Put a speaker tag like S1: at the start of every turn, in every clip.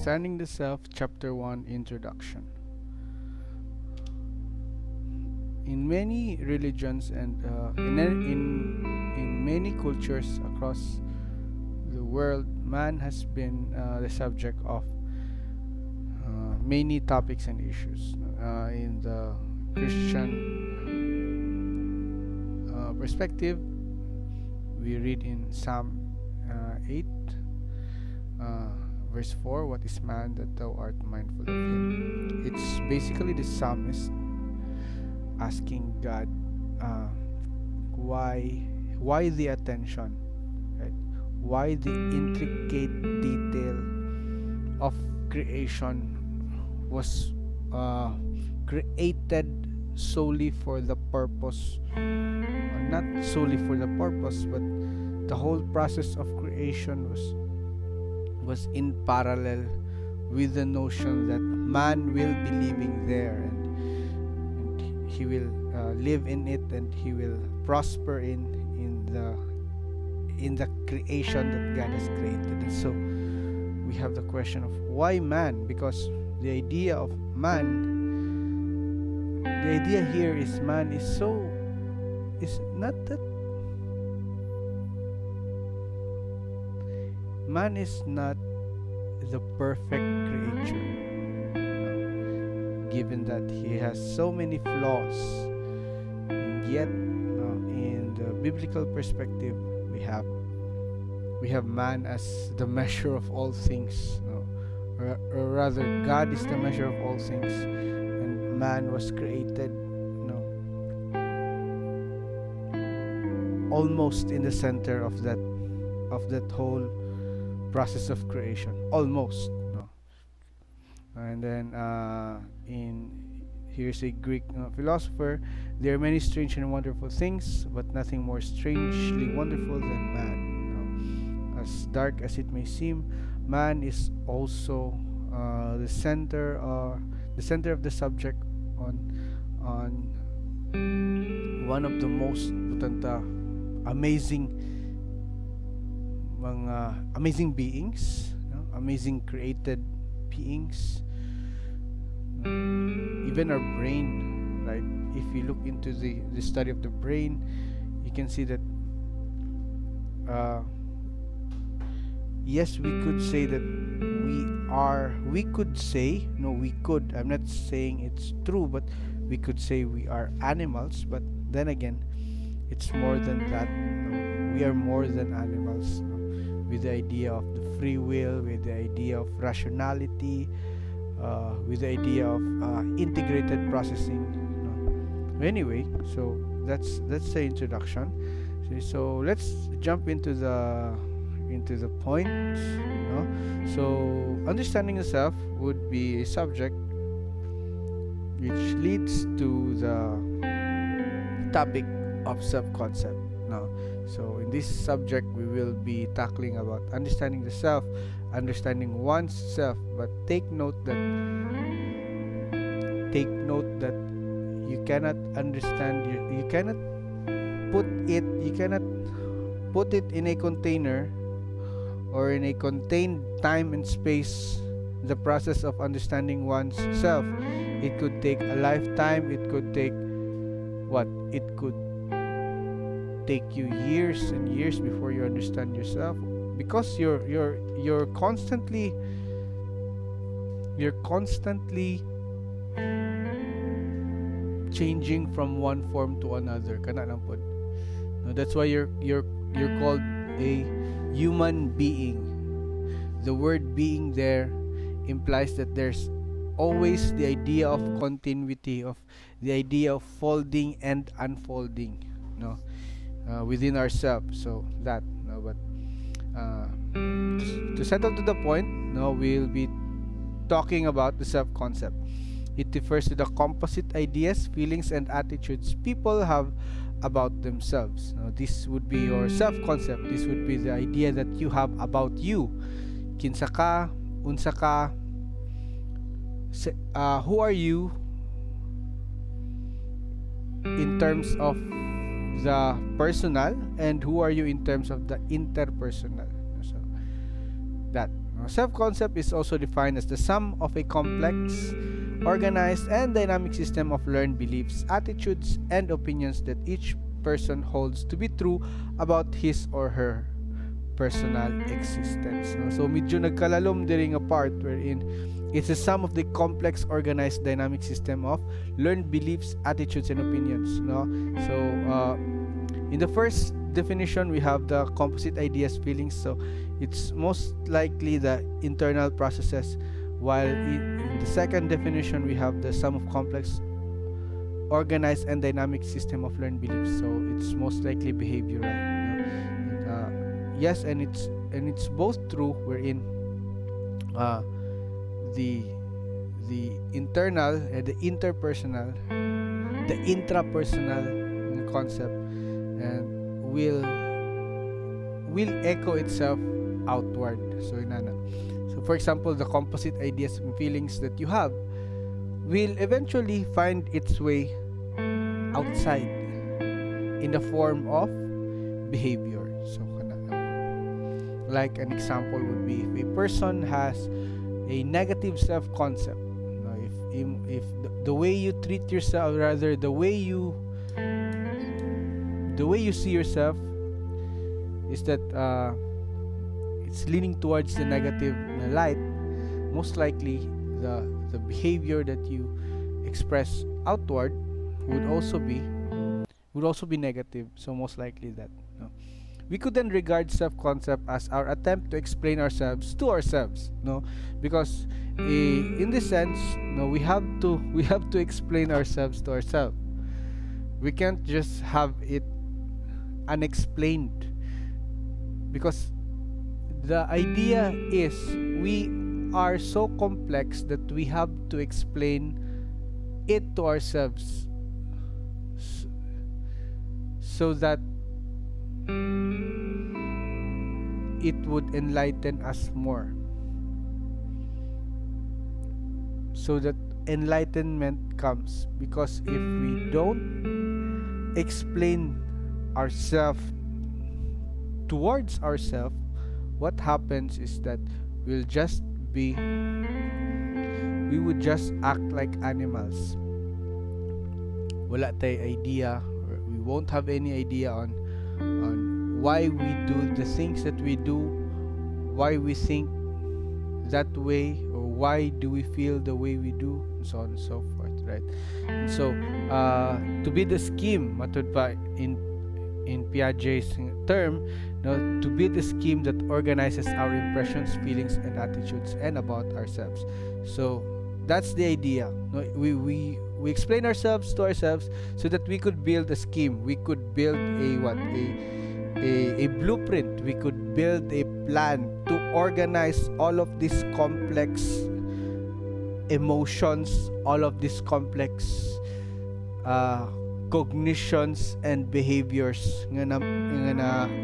S1: Understanding the Self, Chapter 1, Introduction. In many religions and in many cultures across the world, man has been the subject of many topics and issues. In the Christian perspective, we read in Psalm 8, verse 4, "What is man that thou art mindful of him?" It's basically the psalmist asking God, why the attention, right? Why the intricate detail of creation was created solely for the purpose, or not solely for the purpose, but the whole process of creation was in parallel with the notion that man will be living there, and he will live in it, and he will prosper in the creation that God has created. And so we have the question of why man, because the idea of man, the idea here is man is not that man is not the perfect creature, given that he has so many flaws, and yet in the biblical perspective we have man as the measure of all things, or rather God is the measure of all things, and man was created almost in the center of that whole process of creation, almost. And then here's a Greek philosopher: "There are many strange and wonderful things, but nothing more strangely wonderful than man." As dark as it may seem, man is also the center of the subject on one of the most amazing amazing beings, amazing created beings. Even our brain, right? If you look into the study of the brain, you can see that yes, we could say that I'm not saying it's true, but we could say we are animals. But then again, it's more than that. We are more than animals, with the idea of the free will, with the idea of rationality, with the idea of integrated processing. Anyway, so that's the introduction. So let's jump into the point. So understanding the self would be a subject which leads to the topic of self-concept. So in this subject we will be tackling about understanding the self, understanding one's self. But take note that you cannot understand, you cannot put it in a container or in a contained time and space. The process of understanding one's self, it could take a lifetime. It could take you years and years before you understand yourself, because you're constantly changing from one form to another. That's why you're called a human being. The word being there implies that there's always the idea of continuity, of the idea of folding and unfolding within ourselves. So that but to settle to the point, we'll be talking about the self-concept. It refers to the composite ideas, feelings, and attitudes people have about themselves. This would be your self-concept. This would be the idea that you have about you. Kinsa ka, unsa ka, who are you in terms of the personal, and who are you in terms of the interpersonal. So that Self-concept is also defined as the sum of a complex, organized, and dynamic system of learned beliefs, attitudes, and opinions that each person holds to be true about his or her personal existence. No? So medyo nagkalalom diri nga part wherein it's a sum of the complex, organized, dynamic system of learned beliefs, attitudes, and opinions. No? So in the first definition, we have the composite ideas, feelings. So it's most likely the internal processes, while in the second definition, we have the sum of complex, organized, and dynamic system of learned beliefs. So it's most likely behavioral. Yes, and it's both true. Wherein the internal and the interpersonal, the intrapersonal concept, and will echo itself outward. So for example, the composite ideas and feelings that you have will eventually find its way outside in the form of behavior. So like an example would be, if a person has a negative self-concept, if the way you treat yourself, rather the way you see yourself is that it's leaning towards the negative light, most likely the behavior that you express outward would also be negative. So most likely that, no? We could then regard self-concept as our attempt to explain ourselves to ourselves, no? Because in this sense, no, we have to explain ourselves to ourselves. We can't just have it unexplained, because the idea is we are so complex that we have to explain it to ourselves, so that it would enlighten us more, so that enlightenment comes. Because if we don't explain ourselves towards ourselves, what happens is that we would just act like animals. Wala tayong idea, or we won't have any idea on why we do the things that we do, why we think that way, or why do we feel the way we do, and so on and so forth, right? And so to be the scheme, matod pa in Piaget's term, no, to be the scheme that organizes our impressions, feelings, and attitudes, and about ourselves. So that's the idea. No, we explain ourselves to ourselves so that we could build a scheme. We could build a blueprint. We could build a plan to organize all of these complex emotions, all of these complex cognitions and behaviors nga na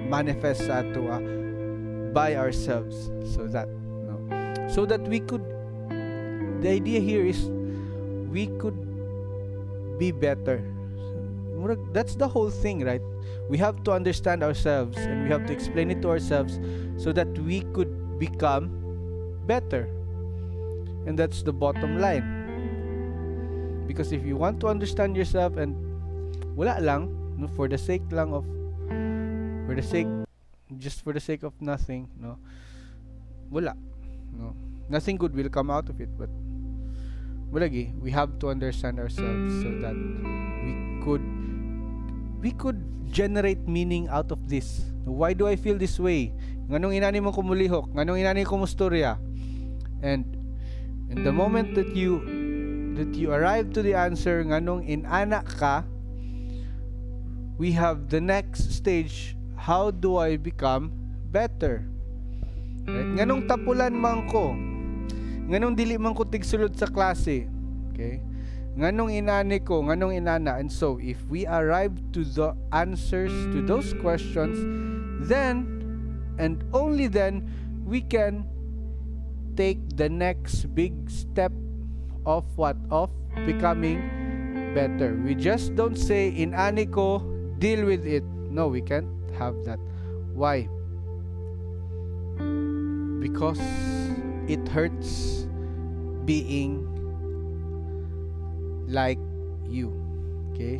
S1: manifest sa ato by ourselves. So that, no, so that we could, the idea here is we could be better. That's the whole thing, right? We have to understand ourselves, and we have to explain it to ourselves so that we could become better. And that's the bottom line. Because if you want to understand yourself and wala lang, no, for the sake of nothing, no, wala, no, nothing good will come out of it. But walagi, we have to understand ourselves so that we could generate meaning out of this. Why do I feel this way? Nganong inani mo kumulihok? Nganong inani ko mustorya? And in the moment that you arrive to the answer, nganong inana ka, we have the next stage. How do I become better? Right? Nganong tapulan man ko? Nganong dili man ko tigsulod sa klase? Okay? Nganong inani ko? Nganong inana? And so, if we arrive to the answers to those questions, then, and only then, we can take the next big step of what? Of becoming better. We just don't say, inani ko, deal with it. No, we can't have that. Why? Because it hurts being like you. Okay,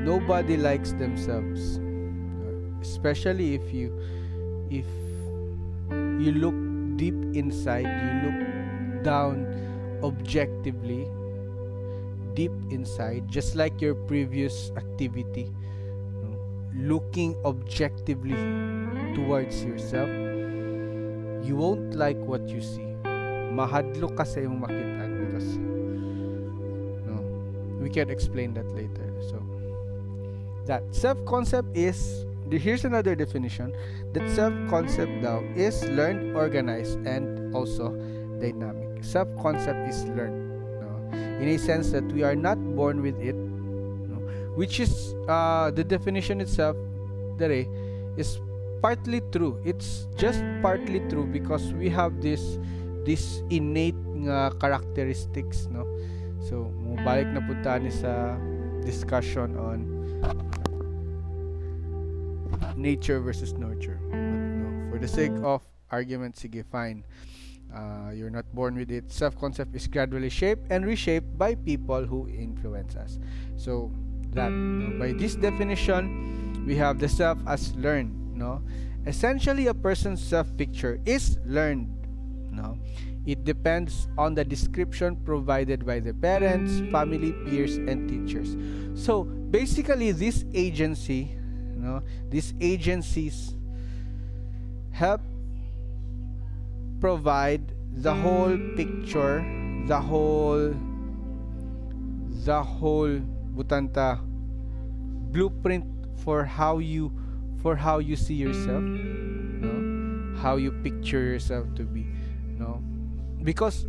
S1: nobody likes themselves, especially if you look deep inside, you look down objectively, deep inside, just like your previous activity, looking objectively towards yourself, you won't like what you see. Mahadlok ka sa iyong makitaan because we can explain that later. So that self-concept is, here's another definition, that self-concept daw is learned, organized, and also dynamic. Self-concept is learned, in a sense that we are not born with it, which is the definition itself dere is partly true. It's just partly true because we have this innate characteristics, no. So mubalik na punta ni sa discussion on nature versus nurture, but for the sake of argument, sige, fine. You're not born with it. Self-concept is gradually shaped and reshaped by people who influence us. So that, by this definition, we have the self as learned. Essentially, a person's self-picture is learned. It depends on the description provided by the parents, family, peers, and teachers. So basically, this agency, these agencies help provide the whole picture, the whole butanta blueprint for how you see yourself, how you picture yourself to be, because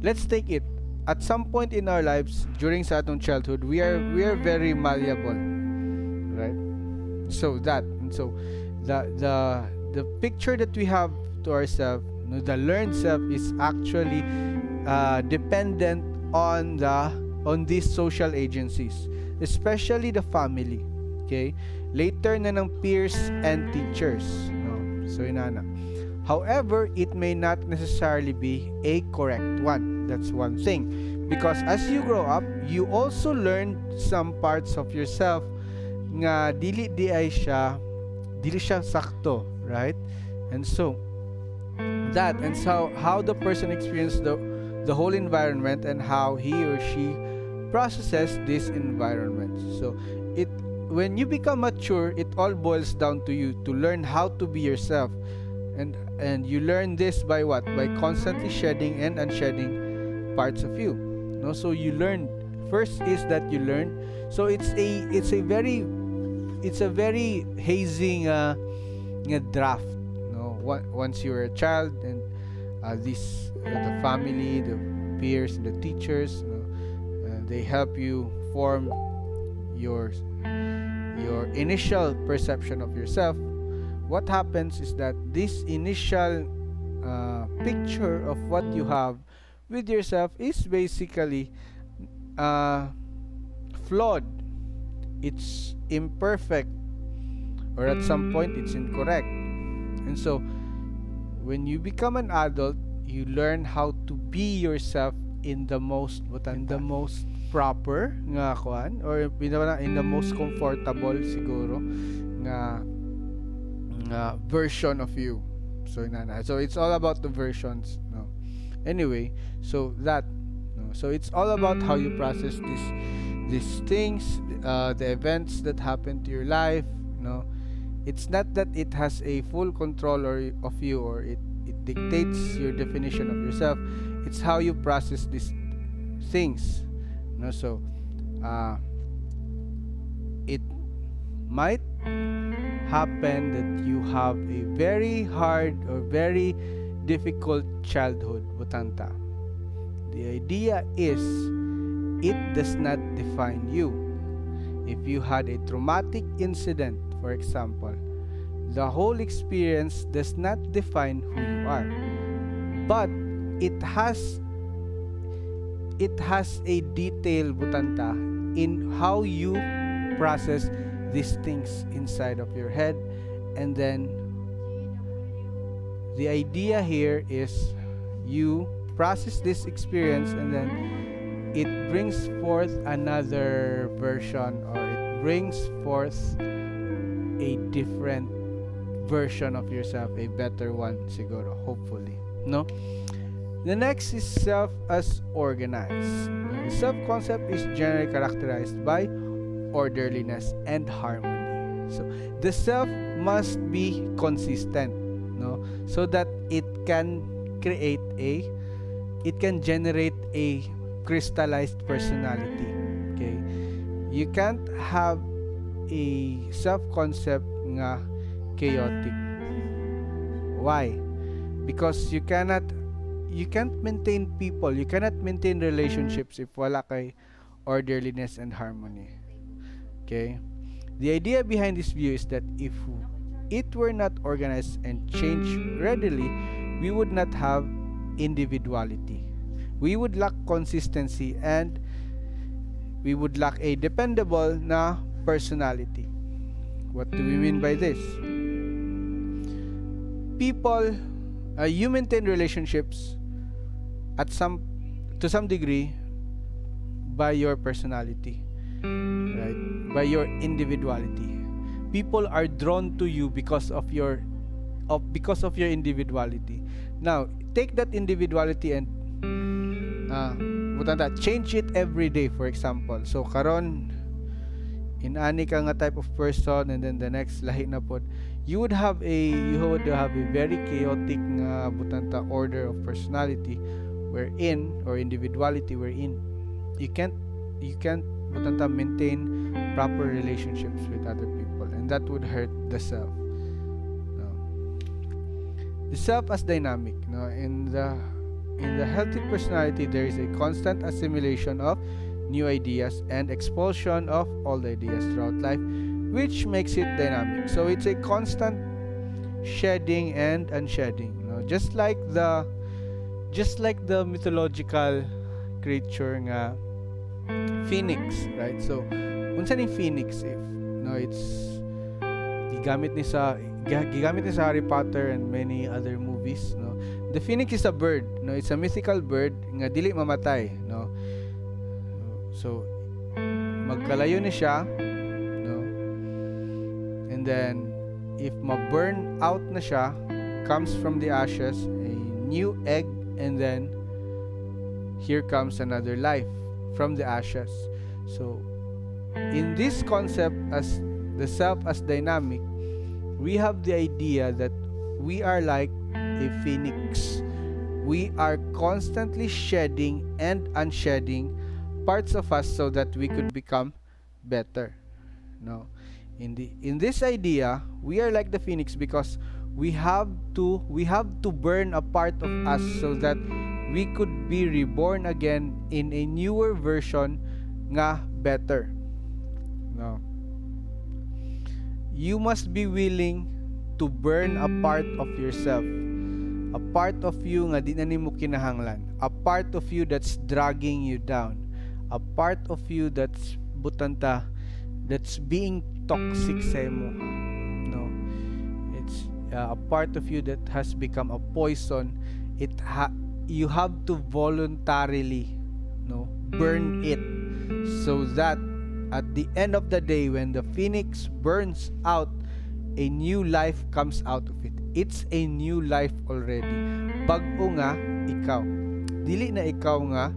S1: let's take it, at some point in our lives during sa atong childhood, we are very malleable, right? So the picture that we have to ourselves, the learned self, is actually dependent on these social agencies, especially the family. Okay, later na ng peers and teachers, so inana. However, it may not necessarily be a correct one. That's one thing, because as you grow up, you also learn some parts of yourself nga dili siya sakto, right? And so how the person experiences the whole environment and how he or she processes this environment. So when you become mature, it all boils down to you to learn how to be yourself, and you learn this by what? By constantly shedding and unshedding parts of you. So you learn, first is that you learn. So it's a very hazing draft. Once you were a child, and the family, the peers, the teachers, they help you form your initial perception of yourself. What happens is that this initial picture of what you have with yourself is basically flawed. It's imperfect, or at some point it's incorrect. And so when you become an adult, you learn how to be yourself in the most proper nga kuan, or in the most comfortable siguro nga version of you. So it's all about the versions, anyway. So it's all about how you process these things, the events that happen to your life. It's not that it has a full control of you, or it dictates your definition of yourself. It's how you process these things. So it might happen that you have a very hard or very difficult childhood, butanta. The idea is, it does not define you. If you had a traumatic incident, for example, the whole experience does not define who you are, but it has a detail, butanta, in how you process these things inside of your head, and then The idea here is you process this experience, and then it brings forth another version, or it brings forth a different version of yourself, a better one siguro, hopefully, no? The next is self as organized. The self concept is generally characterized by orderliness and harmony. So the self must be consistent, no, so that it can generate a crystallized personality. Okay, you can't have a self concept nga chaotic. Why? Because you can't maintain people, you cannot maintain relationships if wala kay orderliness and harmony. Okay, the idea behind this view is that if it were not organized and changed readily, we would not have individuality, we would lack consistency, and we would lack a dependable na personality. What do we mean by this? People, you maintain relationships to some degree by your personality, right? By your individuality. People are drawn to you because of your individuality. Now, take that individuality and change it every day, for example. So karon inani ka nga type of person, and then the next lahi na pod, you would have a very chaotic nga butanta order of personality wherein, or individuality wherein you can't butanta maintain proper relationships with other people, and that would hurt the self. No. The self as dynamic, no, in the healthy personality, there is a constant assimilation of new ideas and expulsion of old ideas throughout life, which makes it dynamic. So it's a constant shedding and unshedding, you know, just like the mythological creature nga phoenix, right? So unsa ning phoenix? If no, it's gigamit ni sa Harry Potter and many other movies, no. The phoenix is a bird, no, it's a mythical bird nga dili mamatay, no. So magkalayo ni siya, no, and then if ma-burn out na siya, comes from the ashes a new egg, and then here comes another life from the ashes. So in this concept, as the self as dynamic, we have the idea that we are like a phoenix. We are constantly shedding and unshedding parts of us so that we could become better. No, in this idea, we are like the phoenix because we have to burn a part of us so that we could be reborn again in a newer version nga better. No, you must be willing to burn a part of yourself, a part of you nga di na nimo kinahanglan, a part of you that's dragging you down, a part of you that's being toxic sa imo. No, it's a part of you that has become a poison. You have to voluntarily, no, burn it, so that at the end of the day, when the phoenix burns out, a new life comes out of it. It's a new life already. Bag-o nga ikaw. Dili na ikaw nga.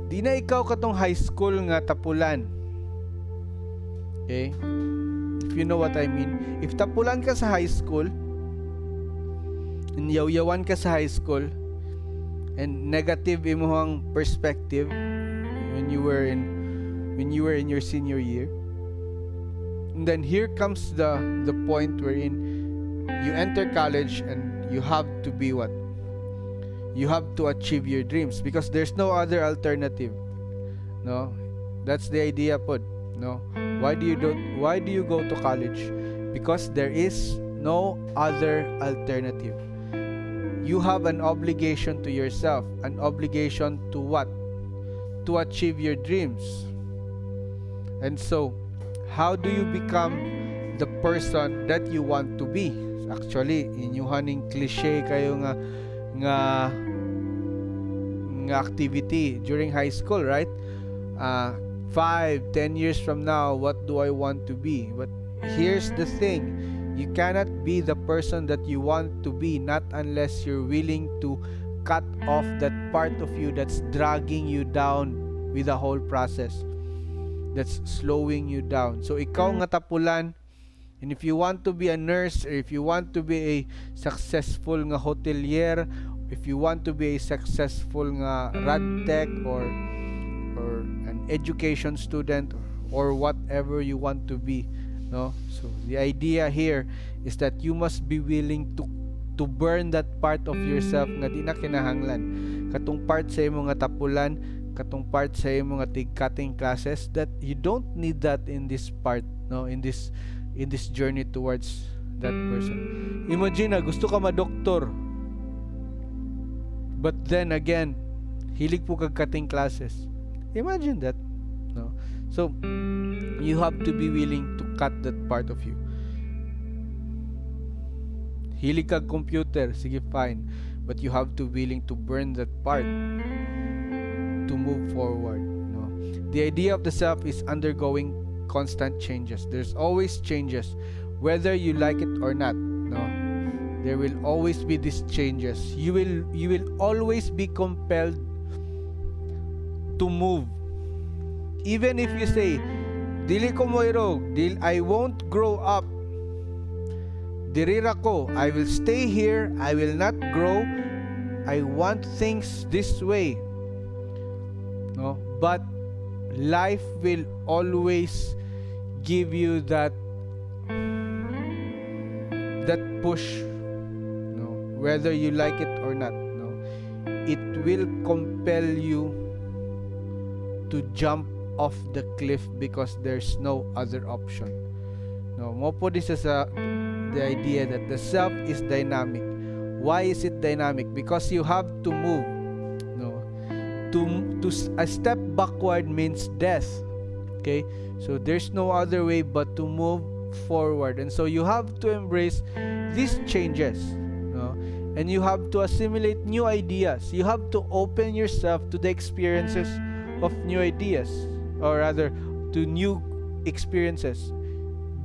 S1: Di na ikaw katong high school nga tapulan. Okay? If you know what I mean. If tapulan ka sa high school, and yaw-yawan ka sa high school, and negative imong perspective when you were in your senior year, and then here comes the point wherein you enter college and you have to be what? You have to achieve your dreams because there's no other alternative. No, that's the idea pod. No, why do you go to college? Because there is no other alternative. You have an obligation to yourself, an obligation to what? To achieve your dreams. And so, how do you become the person that you want to be? Actually, inyuhan ning cliche kayo nga activity during high school, right? 5-10 years from now, what do I want to be? But here's the thing, you cannot be the person that you want to be not unless you're willing to cut off that part of you that's dragging you down with the whole process, that's slowing you down. So ikaw nga tapulan, and if you want to be a nurse, or if you want to be a successful nga hotelier, if you want to be a successful nga radtech, or an education student, or whatever you want to be, no? So the idea here is that you must be willing to burn that part of yourself nga di na kinahanglan, katong part sa imo nga tapulan, katong part sa imo nga tig-cutting classes, that you don't need that in this part, no, in this journey towards that person. Imagine na gusto ka ma-doktor, but then again hilig po kag cutting classes. Imagine that, no? So you have to be willing to cut that part of you. Hilig kag computer, sige fine, but you have to willing to burn that part to move forward, no? The idea of the self is undergoing constant changes. There's always changes, whether you like it or not, no? There will always be these changes. You will always be compelled to move. Even if you say, dili ko moirog, I won't grow up, dirira ko, I will stay here, I will not grow, I want things this way, no? But life will always give you that push, no, whether you like it or not, no? It will compel you to jump off the cliff because there's no other option, no? Mo po this is the idea that the self is dynamic. Why is it dynamic? Because you have to move, no? To a step backward means death, okay? So there's no other way but to move forward, and so you have to embrace these changes, no? And you have to assimilate new ideas. You have to open yourself to the experiences of new ideas, or rather to new experiences,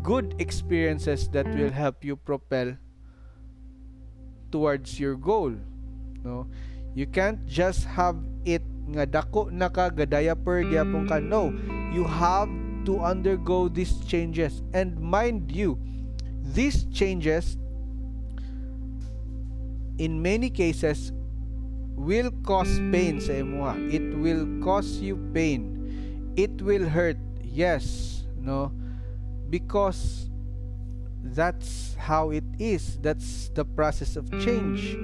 S1: good experiences that will help you propel towards your goal, no? You can't just have it nga dako na ka gadaya per gyapon ka. No, you have to undergo these changes, and mind you, these changes in many cases will cause pain sa imuha. It will cause you pain. It will hurt, yes, no? Because that's how it is. That's the process of change.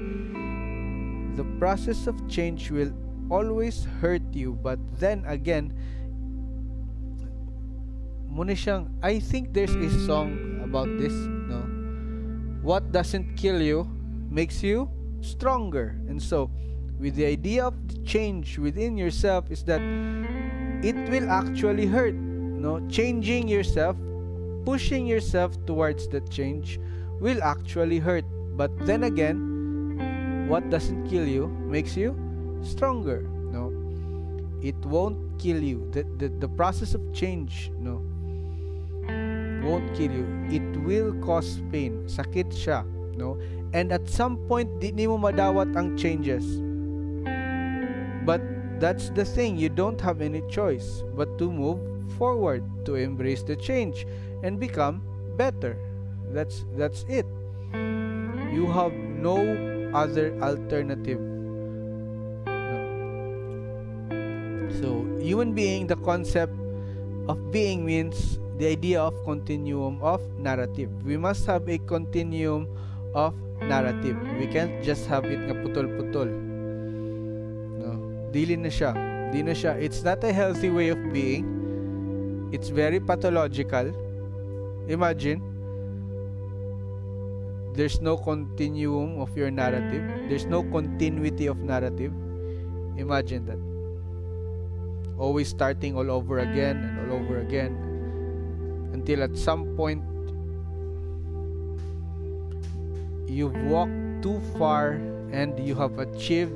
S1: The process of change will always hurt you, but then again, muna siyang, I think there's a song about this, no? What doesn't kill you makes you stronger. And so with the idea of the change within yourself is that it will actually hurt, no? Changing yourself, pushing yourself towards the change will actually hurt, but then again, what doesn't kill you makes you stronger, no? It won't kill you. The process of change, no, won't kill you. It will cause pain. Sakit siya, no? And at some point, di mo madawat ang changes. But that's the thing, you don't have any choice but to move forward, to embrace the change and become better. That's it. You have no other alternative. No. So human being, the concept of being means the idea of continuum of narrative. We must have a continuum of narrative. We can't just have it nga putol-putol. No, dili na siya. Di na siya. It's not a healthy way of being. It's very pathological. Imagine, there's no continuum of your narrative. There's no continuity of narrative. Imagine that. Always starting all over again and all over again until at some point you've walked too far and you have achieved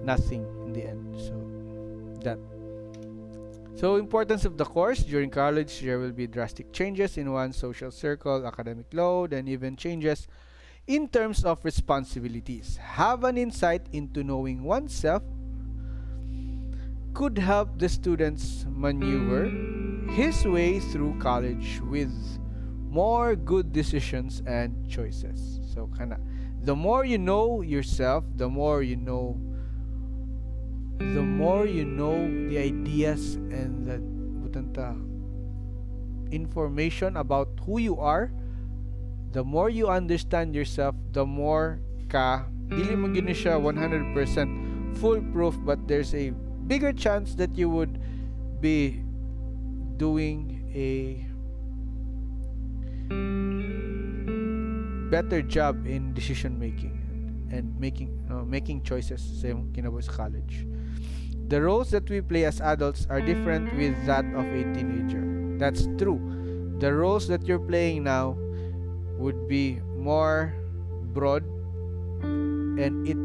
S1: nothing in the end. That so importance of the course during college, there will be drastic changes in one's social circle, academic load, and even changes in terms of responsibilities. Have an insight into knowing oneself could help the students maneuver his way through college with more good decisions and choices. So kinda the more you know yourself, the more you know the ideas and the butanta information about who you are, the more you understand yourself, the more ka dili mo gini siya 100% foolproof, but there's a bigger chance that you would be doing a better job in decision making and making choices sa imong kinabuhi sa college. The roles that we play as adults are different with that of a teenager. That's true. The roles that you're playing now would be more broad and it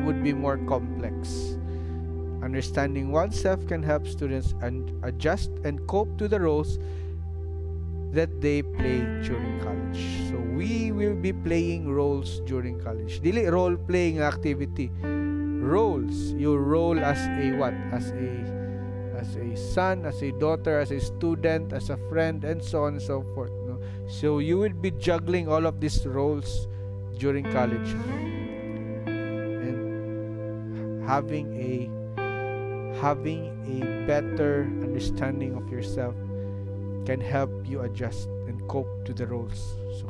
S1: would be more complex. Understanding oneself can help students adjust and cope to the roles that they play during college. So we will be playing roles during college. Dili role playing activity. Roles. You role as a what? As a son, as a daughter, as a student, as a friend, and so on and so forth. No? So you will be juggling all of these roles during college, and having a better understanding of yourself can help you adjust and cope to the roles. So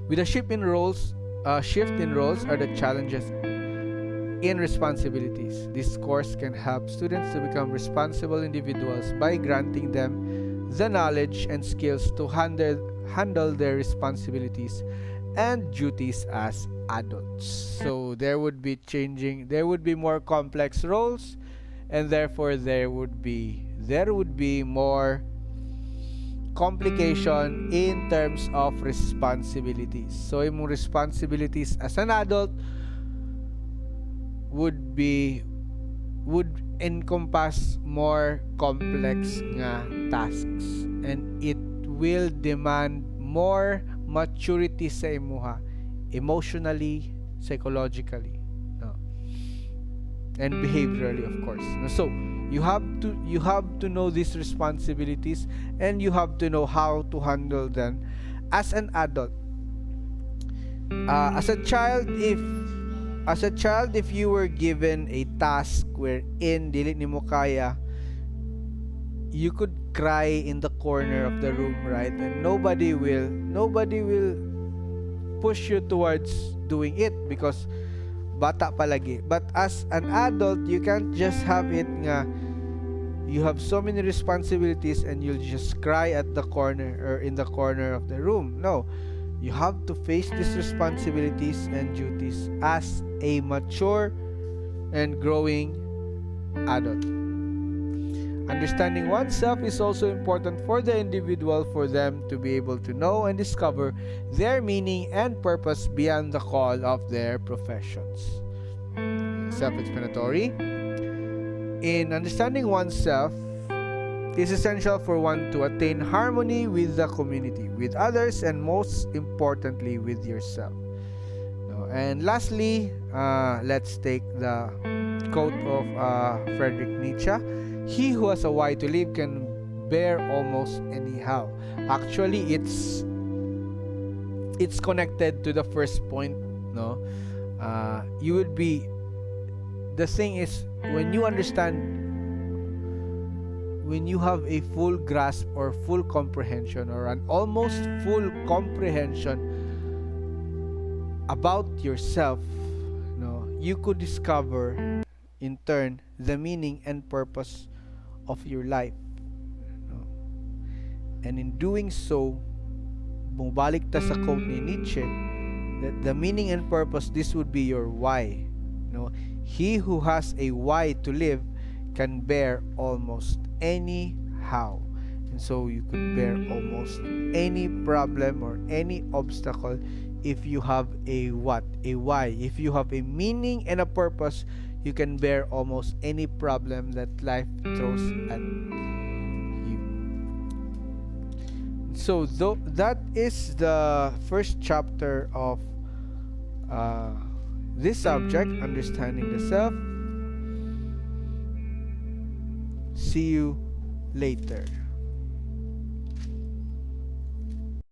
S1: with a shift in roles are the challenges in responsibilities. This course can help students to become responsible individuals by granting them the knowledge and skills to handle their responsibilities and duties as adults. So there would be more complex roles, and therefore there would be more complication in terms of responsibilities. So imong responsibilities as an adult would encompass more complex nga tasks, and it will demand more maturity sa imuha emotionally, psychologically, no? And behaviorally, of course. So you have to know these responsibilities, and you have to know how to handle them as an adult. As a child, if you were given a task wherein dili nimo kaya, you could cry in the corner of the room, right? And nobody will push you towards doing it because bata palagi. But as an adult, you can't just have it nga you have so many responsibilities and you'll just cry at the corner or in the corner of the room. No. You have to face these responsibilities and duties as a mature and growing adult. Understanding oneself is also important for the individual, for them to be able to know and discover their meaning and purpose beyond the call of their professions. Self-explanatory. In understanding oneself, is essential for one to attain harmony with the community, with others, and most importantly, with yourself. And lastly, let's take the quote of Friedrich Nietzsche. He who has a why to live can bear almost anyhow. Actually, it's connected to the first point. No, you would be. The thing is, when you understand, when you have a full grasp or full comprehension or an almost full comprehension about yourself, you could discover in turn the meaning and purpose of your life. And in doing so, bumabalik ta sa quote ni Nietzsche that the meaning and purpose, this would be your why. He who has a why to live can bear almost anyhow. And so you could bear almost any problem or any obstacle if you have a what? A why. If you have a meaning and a purpose, you can bear almost any problem that life throws at you. So that is the first chapter of uh, this subject, understanding the self. See you later.